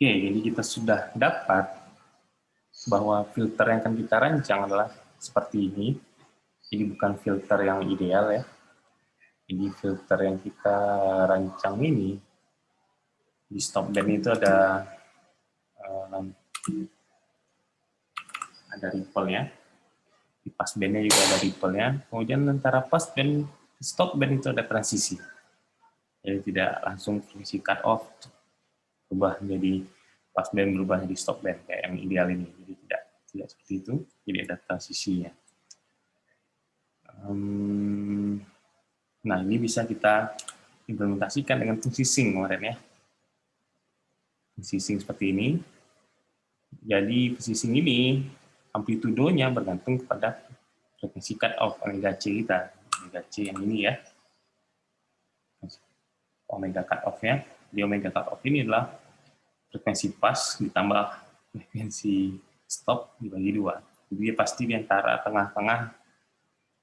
Oke, jadi kita sudah dapat bahwa filter yang akan kita rancang adalah seperti ini. Ini bukan filter yang ideal ya. Jadi filter yang kita rancang ini, di stop band itu ada ripple-nya. Di pass band-nya juga ada ripple-nya. Kemudian antara pass band ke stop band itu ada transisi. Jadi tidak langsung fungsi cut off berubah menjadi pass band berubah jadi stop band kayak yang ideal ini. Jadi tidak seperti itu. Jadi ada transisinya. Nah, ini bisa kita implementasikan dengan fungsi sync kemarin ya. Fungsi sync seperti ini. Jadi fungsi sync ini amplitudonya bergantung kepada frekuensi cut off omega C kita. Omega C yang ini ya. Omega cut off-nya. Di omega cut off ini adalah frekuensi pass ditambah frekuensi stop dibagi 2. Jadi dia pasti di antara tengah-tengah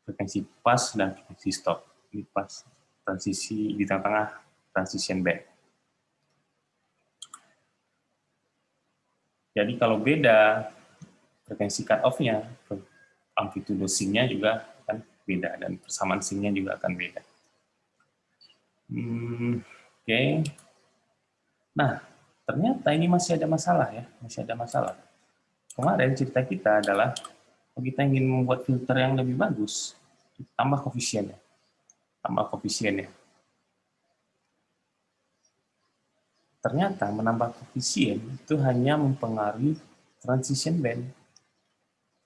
frekuensi pass dan frekuensi stop. Ini pas transisi di tengah-tengah transition band. Jadi kalau beda frekuensi cut off-nya, amplitudo sync-nya juga akan beda dan persamaan sync-nya juga akan beda. Oke. Nah, ternyata ini masih ada masalah ya, masih ada masalah. Kemarin cerita kita adalah kalau kita ingin membuat filter yang lebih bagus, tambah koefisiennya. Ternyata menambah koefisien itu hanya mempengaruhi transition band.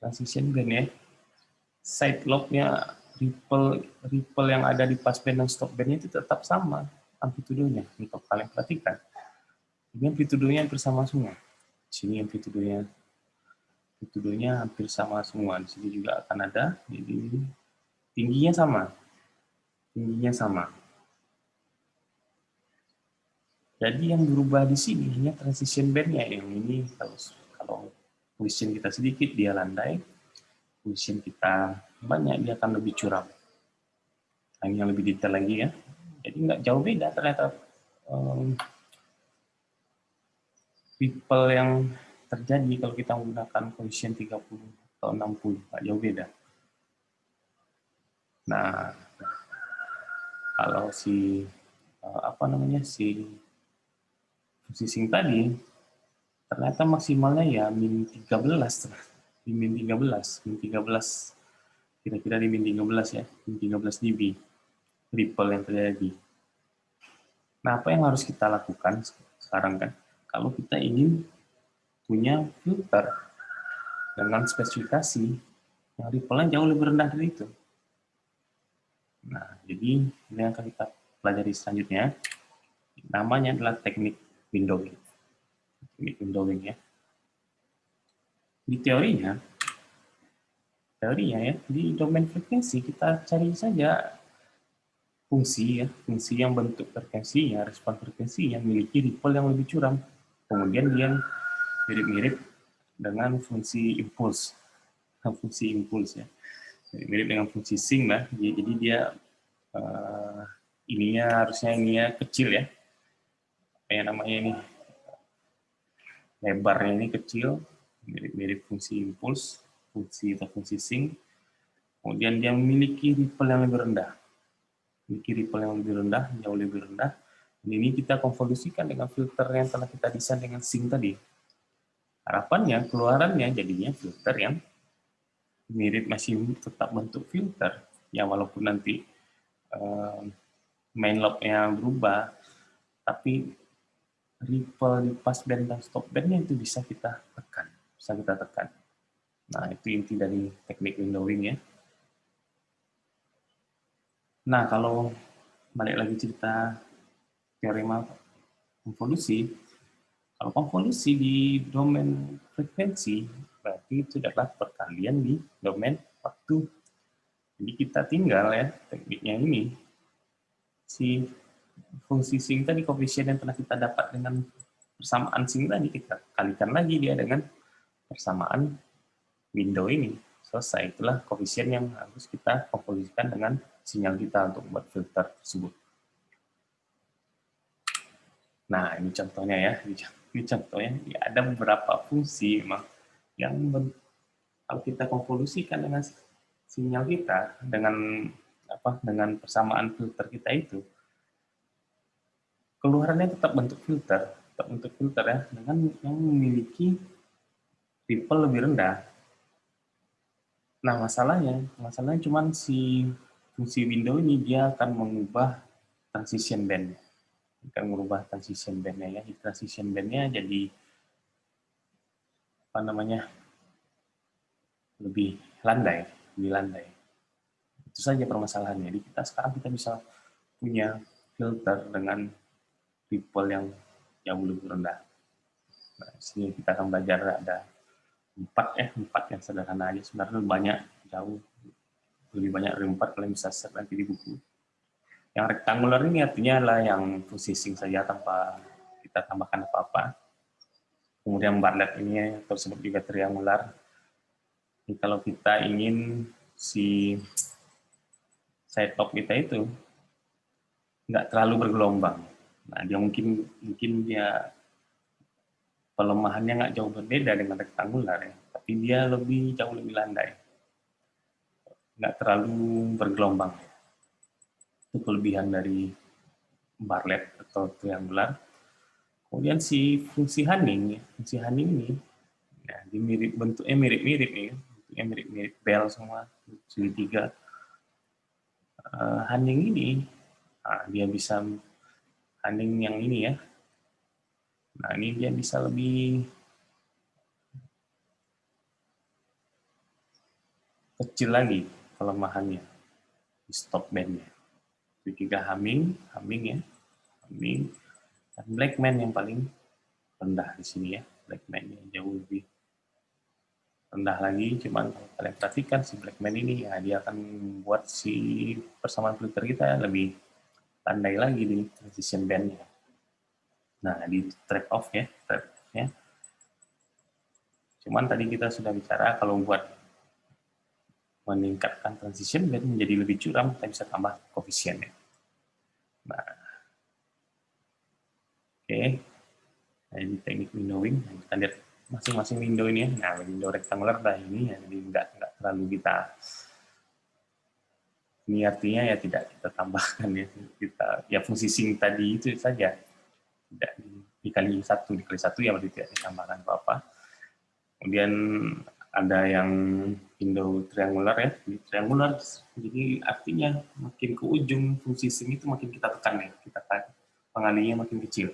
Transition band ya. Side lobe-nya, ripple yang ada di pass band dan stop band itu tetap sama amplitudonya. Ini kalau kalian perhatikan. Ini amplitudonya hampir sama semua. Di sini amplitudonya hampir sama semua. Di sini juga akan ada. Jadi tingginya sama. Jadi yang berubah di sini hanya transition band-nya. Yang ini kalau position kita sedikit dia landai, position kita banyak dia akan lebih curam. Nah, ini yang lebih detail lagi ya. Jadi nggak jauh beda ternyata ripple yang terjadi kalau kita menggunakan position 30 atau 60, nggak jauh beda. Nah, kalau si fungsi sync tadi ternyata maksimalnya ya min 13, kira-kira di min 13 ya, min 13 dB ripple yang terjadi. Nah, apa yang harus kita lakukan sekarang kan? Kalau kita ingin punya filter dengan spesifikasi yang ripple-nya jauh lebih rendah dari itu. Nah, jadi ini yang akan kita pelajari selanjutnya. Namanya adalah teknik windowing. Teknik windowing ya. Di teorinya ya, di domain frekuensi kita cari saja fungsi yang bentuk frekuensinya, respon frekuensi yang memiliki ripple yang lebih curam. Kemudian dia mirip-mirip dengan fungsi impuls ya. Mirip dengan fungsi sync lah. Jadi dia harusnya kecil ya. Kayak namanya ini lebarnya ini kecil, mirip fungsi impuls, fungsi sync. Kemudian dia memiliki ripple yang lebih rendah. Jauh lebih rendah. Dan ini kita konvolusikan dengan filter yang telah kita desain dengan sync tadi. Harapannya, keluarannya jadinya filter yang mirip, masih tetap bentuk filter. Ya walaupun nanti main lobe-nya berubah, tapi ripple di pass band dan stop band-nya itu bisa kita tekan. Nah, itu inti dari teknik windowing ya. Nah, kalau balik lagi cerita teorema konvolusi, kalau konvolusi di domain frekuensi, berarti itu adalah perkalian di domain waktu. Jadi kita tinggal ya, tekniknya ini, si fungsi sync tadi, koefisien yang telah kita dapat dengan persamaan sync tadi, kita kalikan lagi dia dengan persamaan window ini. Selesai, itulah koefisien yang harus kita konvolusikan dengan sinyal kita untuk membuat filter tersebut. Nah, ini contohnya ya. Ini contoh ya, ada beberapa fungsi memang yang kalau kita konvolusikan dengan sinyal kita, dengan persamaan filter kita itu, keluarannya tetap bentuk filter ya, dengan yang memiliki ripple lebih rendah. Nah, masalahnya cuma si fungsi window ini dia akan mengubah transition band, akan mengubah transition bandnya ya. Transition bandnya jadi apa namanya lebih landai. Itu saja permasalahannya. Jadi kita bisa punya filter dengan ripple yang jauh lebih rendah. Nah, sini kita akan belajar ada empat yang sederhana aja. Sebenarnya banyak, jauh lebih banyak dari 4, kalian bisa search nanti di buku. Yang rektangular ini artinya adalah yang fungsi sync saja tanpa kita tambahkan apa-apa. Kemudian barlet ini tersebut juga triangular. Jadi kalau kita ingin si side lobe kita itu nggak terlalu bergelombang, nah dia mungkin dia pelemahannya nggak jauh berbeda dengan rektangular ya, tapi dia jauh lebih landai, nggak terlalu bergelombang. Itu kelebihan dari barlet atau triangular. Kemudian si fungsi Hanning ini, ya, bentuknya mirip-mirip nih, bentuknya mirip-mirip bell semua, segitiga. Hanning ini, dia bisa Hanning yang ini ya. Nah ini dia bisa lebih kecil lagi kelemahannya di stop bandnya. Segitiga Hamming ya, Hamming. Dan Blackman yang paling rendah di sini ya, Blackman yang jauh lebih rendah lagi. Cuman kalau kalian perhatikan si Blackman ini ya, dia akan membuat si persamaan filter kita lebih landai lagi di transition bandnya. Nah di trade off ya. Cuman tadi kita sudah bicara kalau buat meningkatkan transition band menjadi lebih curam, kita bisa tambah koefisiennya. Nah, oke. Nah, ini teknik windowing. Nah, kita lihat masing-masing window ini ya. Nah, window rectangular dah ini ya, jadi nggak terlalu ini artinya ya tidak kita tambahkan ya, fungsi sync tadi itu saja, tidak dikali satu ya berarti tidak ditambahkan apa-apa. Kemudian ada yang window triangular ya, triangular jadi artinya makin ke ujung fungsi sync itu makin kita tekan ya, pengalinya makin kecil.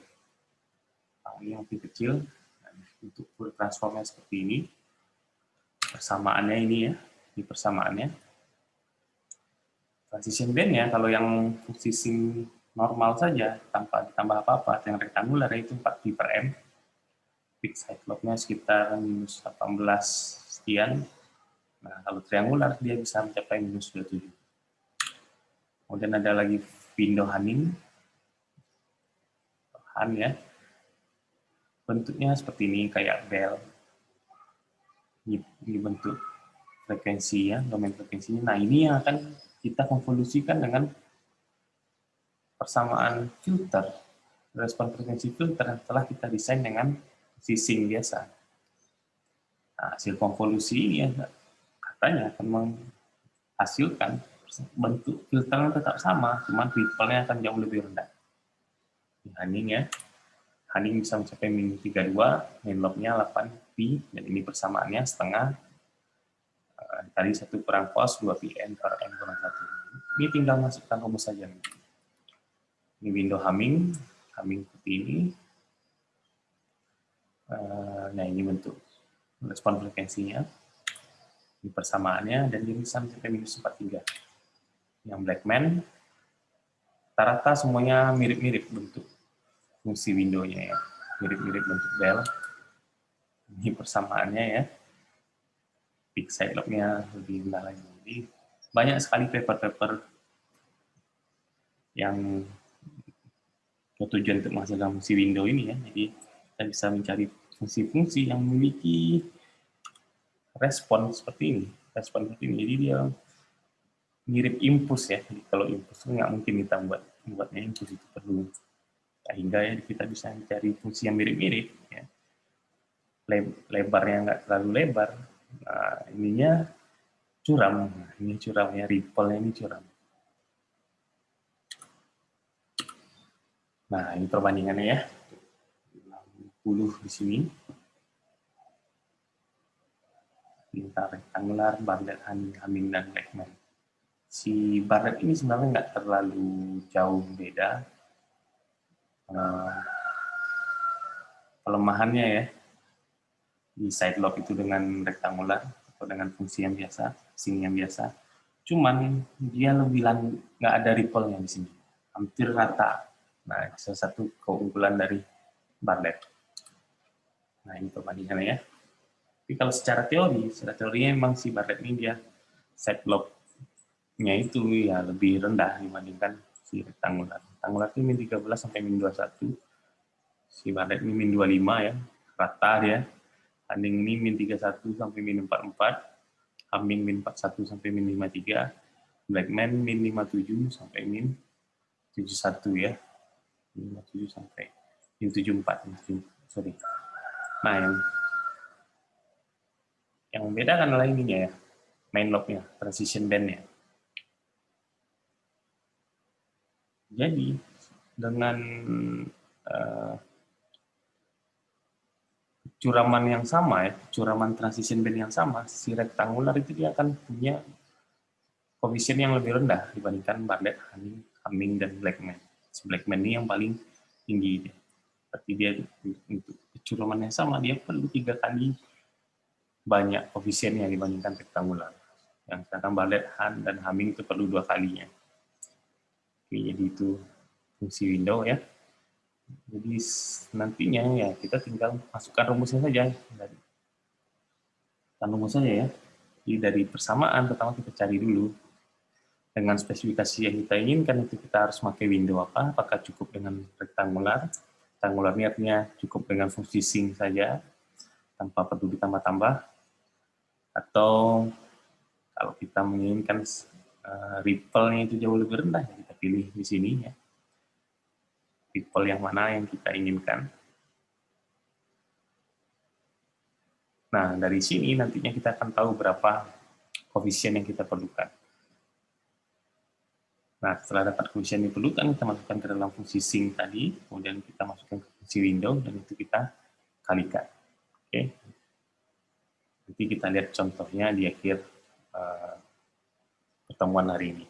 Pengalinya makin kecil. Nah, untuk full transformnya seperti ini. Persamaannya ini ya, di persamaannya. Transition band-nya kalau yang fungsi sync normal saja tanpa ditambah apa-apa, yang rektangular itu 4pi per m. Peak side lobe-nya sekitar minus 18 sekian. Nah, kalau triangular dia bisa mencapai minus 27. Kemudian ada lagi window Hanning. Ya. Bentuknya seperti ini, kayak bell. Ini bentuk frekuensi ya, domain frekuensinya. Nah, ini yang akan kita konvolusikan dengan persamaan filter, respon frekuensi filter yang telah kita desain dengan sync biasa. Nah, hasil konvolusi ini ya, katanya akan menghasilkan bentuk filternya tetap sama, cuman ripple-nya akan jauh lebih rendah. Hanning ya, Hanning bisa mencapai min 32, main lobe-nya 8pi, dan ini persamaannya setengah tadi 1 kurang cos 2pi n per n kurang 1. Ini tinggal masukkan rumus saja. Ini window Hamming seperti ini. Nah ini bentuk respon frekuensinya, ini persamaannya, dan ini bisa mencapai minus 43. Yang Blackman, rata-rata semuanya mirip-mirip bentuk fungsi window-nya ya, mirip-mirip bentuk bell. Ini persamaannya ya, peak side lobe-nya lebih rendah lagi. Jadi banyak sekali paper-paper yang tujuan untuk menghasilkan fungsi window ini ya. Jadi kita bisa mencari fungsi-fungsi yang memiliki respon seperti ini. Jadi dia mirip impuls ya. Jadi kalau impuls nggak mungkin kita buatnya impuls, itu perlu Sehingga ya kita bisa mencari fungsi yang mirip-mirip, ya. Lebarnya nggak terlalu lebar, nah ininya curam, nah, ini curamnya, ripple ini curam. Nah ini perbandingannya ya, 60 di sini, bintang rektangular, Bartlett, Hamming, dan Blackman. Si Bartlett ini sebenarnya nggak terlalu jauh beda. Pelemahannya ya, di side lobe itu dengan rektangular atau dengan fungsi yang biasa, sing yang biasa. Cuman dia lebih nggak ada ripple-nya di sini, hampir rata. Nah, salah satu keunggulan dari Bartlett. Nah, ini perbandingannya ya. Tapi kalau secara teorinya memang si Bartlett ini dia side lobe-nya itu ya lebih rendah dibandingkan si rektangular. Rektangular itu min 13 sampai min 21. Si Bartlett ini min 25 ya, rata dia. Hamming ini min 31 sampai min 44, Hamming min 41 sampai min 53, Blackman min 57 sampai min 71 ya, 57 sampai min 74, sorry. Nah, yang beda kan adalah ininya ya, main lobe-nya, transition band-nya. Jadi dengan curaman yang sama ya, curaman transition band yang sama, si rektangular itu dia akan punya koefisien yang lebih rendah dibandingkan Bartlett, Hamming, dan Blackman. Si Blackman ini yang paling tinggi. Berarti dia untuk curaman yang sama, dia perlu 3 kali banyak koefisiennya dibandingkan rektangular. Yang sedangkan Bartlett, dan Hamming itu perlu 2 kalinya. Oke, jadi itu fungsi window ya. Jadi nantinya ya kita tinggal masukkan rumusnya saja. Rumus saja ya. Jadi dari persamaan pertama kita cari dulu dengan spesifikasi yang kita inginkan, itu kita harus pakai window apa, apakah cukup dengan rektangular. Rektangular ini artinya cukup dengan fungsi sing saja tanpa perlu ditambah-tambah, atau kalau kita menginginkan ripple-nya itu jauh lebih rendah, kita pilih di sini ya, ripple yang mana yang kita inginkan. Nah, dari sini nantinya kita akan tahu berapa koefisien yang kita perlukan. Nah, setelah dapat koefisien yang diperlukan, kita masukkan ke dalam fungsi sing tadi, kemudian kita masukkan ke fungsi window, dan itu kita kalikan. Oke. Nanti kita lihat contohnya di akhir pertemuan hari ini.